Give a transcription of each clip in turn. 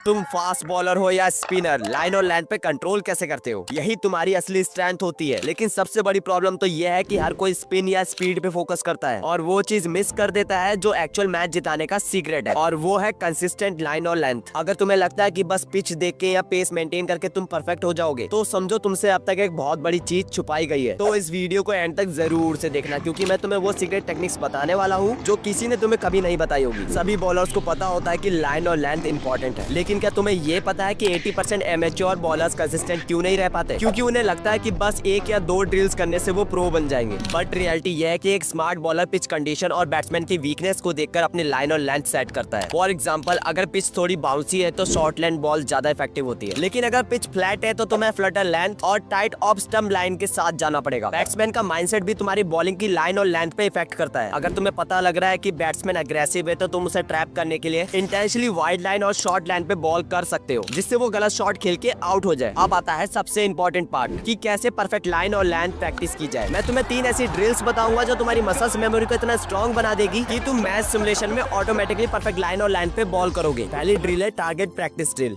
तुम fast bowler हो या स्पिनर, लाइन और लेंथ पे कंट्रोल कैसे करते हो, यही तुम्हारी असली स्ट्रेंथ होती है। लेकिन सबसे बड़ी प्रॉब्लम तो यह है कि हर कोई स्पिन या स्पीड पे फोकस करता है और वो चीज मिस कर देता है जो एक्चुअल मैच जिताने का सीक्रेट है, और वो है कंसिस्टेंट लाइन और लेंथ। अगर तुम्हें लगता है कि बस पिच देख के या पेस मेंटेन करके तुम परफेक्ट हो जाओगे, तो समझो तुमसे अब तक एक बहुत बड़ी चीज छुपाई गई है। तो इस वीडियो को एंड तक जरूर से देखना, क्योंकि मैं तुम्हें वो सीक्रेट टेक्निक्स बताने वाला हूँ जो किसी ने तुम्हें कभी नहीं बताई होगी। सभी बॉलर्स को पता होता है कि लाइन और लेंथ इंपॉर्टेंट है, लेकिन क्या तुम्हें ये पता है कि 80% एमेच्योर बॉलर्स कंसिस्टेंट क्यों नहीं रह पाते? क्योंकि उन्हें लगता है कि बस एक या दो ड्रिल्स करने से वो प्रो बन जाएंगे। बट रियलिटी यह है कि एक स्मार्ट बॉलर पिच कंडीशन और बैट्समैन की वीकनेस को देखकर अपनी लाइन और लेंथ सेट करता है। फॉर एग्जांपल, अगर पिच थोड़ी बाउंसी है तो शॉर्ट लेंथ बॉल ज्यादा इफेक्टिव होती है, लेकिन अगर पिच फ्लैट है तो तुम्हें फ्लटर लेंथ और टाइट ऑफ स्टंप लाइन के साथ जाना पड़ेगा। बैट्समैन का माइंडसेट भी तुम्हारी बॉलिंग की लाइन और लेंथ पे इफेक्ट करता है। अगर तुम्हें पता लग रहा है कि बैट्समैन अग्रेसिव है तो तुम उसे ट्रैप करने के लिए इंटेंशनली वाइड लाइन और शॉर्ट लाइन पे बॉल कर सकते हो, जिससे वो गलत शॉट खेल के आउट हो जाए। अब आता है सबसे इंपॉर्टेंट पार्ट कि कैसे परफेक्ट लाइन और लेंथ प्रैक्टिस की जाए। मैं तुम्हें 3 ऐसी ड्रिल्स बताऊंगा जो तुम्हारी मसल्स मेमोरी को इतना स्ट्रॉन्ग बना देगी कि तुम मैच सिमुलेशन में ऑटोमेटिकली परफेक्ट लाइन और लेंथ पे बॉल करोगे। पहली ड्रिल है टारगेट प्रैक्टिस ड्रिल।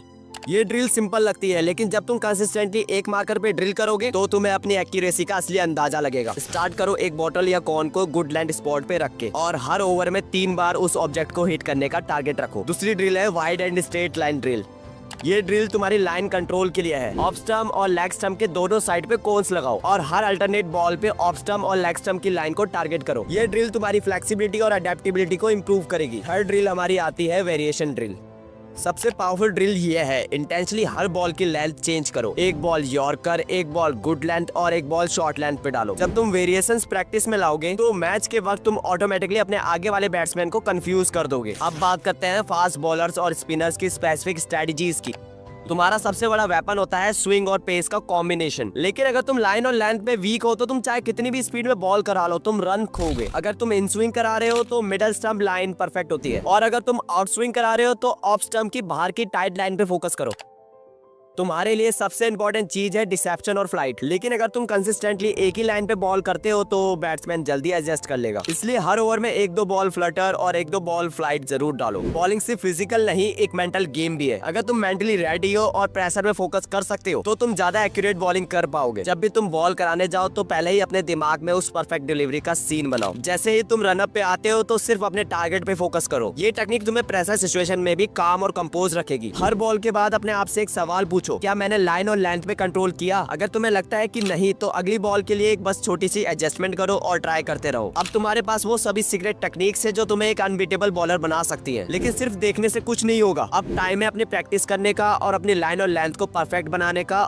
ये ड्रिल सिंपल लगती है, लेकिन जब तुम कंसिस्टेंटली एक मार्कर पे ड्रिल करोगे तो तुम्हें अपनी एक्यूरेसी का असली अंदाजा लगेगा। स्टार्ट करो एक बॉटल या कॉर्न को गुड लैंड स्पॉट पे रख के, और हर ओवर में 3 बार उस ऑब्जेक्ट को हिट करने का टारगेट रखो। दूसरी ड्रिल है wide and straight line drill. ये ड्रिल तुम्हारी लाइन कंट्रोल के लिए है। ऑफ स्टंप और लेग स्टंप के दोनों साइड पे कोन्स लगाओ और हर अल्टरनेट बॉल पे ऑफ स्टंप और लेग स्टंप की लाइन को टारगेट करो। ये ड्रिल तुम्हारी फ्लेक्सिबिलिटी और अडेप्टेबिलिटी को इम्प्रूव करेगी। हर ड्रिल हमारी आती है वेरिएशन ड्रिल। सबसे पावरफुल ड्रिल ये है, इंटेंशनली हर बॉल की लेंथ चेंज करो। एक बॉल यॉर्कर, एक बॉल गुड लेंथ और एक बॉल शॉर्ट लेंथ पे डालो। जब तुम वेरिएशंस प्रैक्टिस में लाओगे तो मैच के वक्त तुम ऑटोमेटिकली अपने आगे वाले बैट्समैन को कंफ्यूज कर दोगे। अब बात करते हैं फास्ट बॉलर्स और स्पिनर्स की स्पेसिफिक स्ट्रेटजीज की। तुम्हारा सबसे बड़ा वेपन होता है स्विंग और पेस का कॉम्बिनेशन, लेकिन अगर तुम लाइन और लेंथ पे वीक हो तो तुम चाहे कितनी भी स्पीड में बॉल करा लो, तुम रन खोगे। अगर तुम इन स्विंग करा रहे हो तो मिडल स्टंप लाइन परफेक्ट होती है, और अगर तुम आउट स्विंग करा रहे हो तो ऑफ स्टंप की बाहर की टाइट लाइन पे फोकस करो। तुम्हारे लिए सबसे इंपॉर्टेंट चीज है डिसेप्शन और फ्लाइट, लेकिन अगर तुम कंसिस्टेंटली एक ही लाइन पे बॉल करते हो तो बैट्समैन जल्दी एडजस्ट कर लेगा। इसलिए हर ओवर में 1-2 बॉल फ्लटर और 1-2 बॉल फ्लाइट जरूर डालो। बॉलिंग सिर्फ फिजिकल नहीं, एक मेंटल गेम भी है। अगर तुम मेंटली रेडी हो और प्रेशर में फोकस कर सकते हो तो तुम ज्यादा एक्यूरेट बॉलिंग कर पाओगे। जब भी तुम बॉल कराने जाओ तो पहले ही अपने दिमाग में उस परफेक्ट डिलीवरी का सीन बनाओ। जैसे ही तुम रनअप पे आते हो तो सिर्फ अपने टारगेट पे फोकस करो। ये टेक्निक तुम्हें प्रेशर सिचुएशन में भी काम और कंपोज रखेगी। हर बॉल के बाद अपने आप से एक सवाल पूछो, क्या मैंने लाइन और लेंथ पे कंट्रोल किया? अगर तुम्हें लगता है कि नहीं तो अगली बॉल के लिए एक बस छोटी सी एडजस्टमेंट करो और ट्राई करते रहो। अब तुम्हारे पास वो सभी सीक्रेट टेक्निक्स है जो तुम्हें एक अनबीटेबल बॉलर बना सकती है। लेकिन सिर्फ देखने से कुछ नहीं होगा। अब टाइम है अपनी प्रैक्टिस करने का और अपनी लाइन और लेंथ को परफेक्ट बनाने का।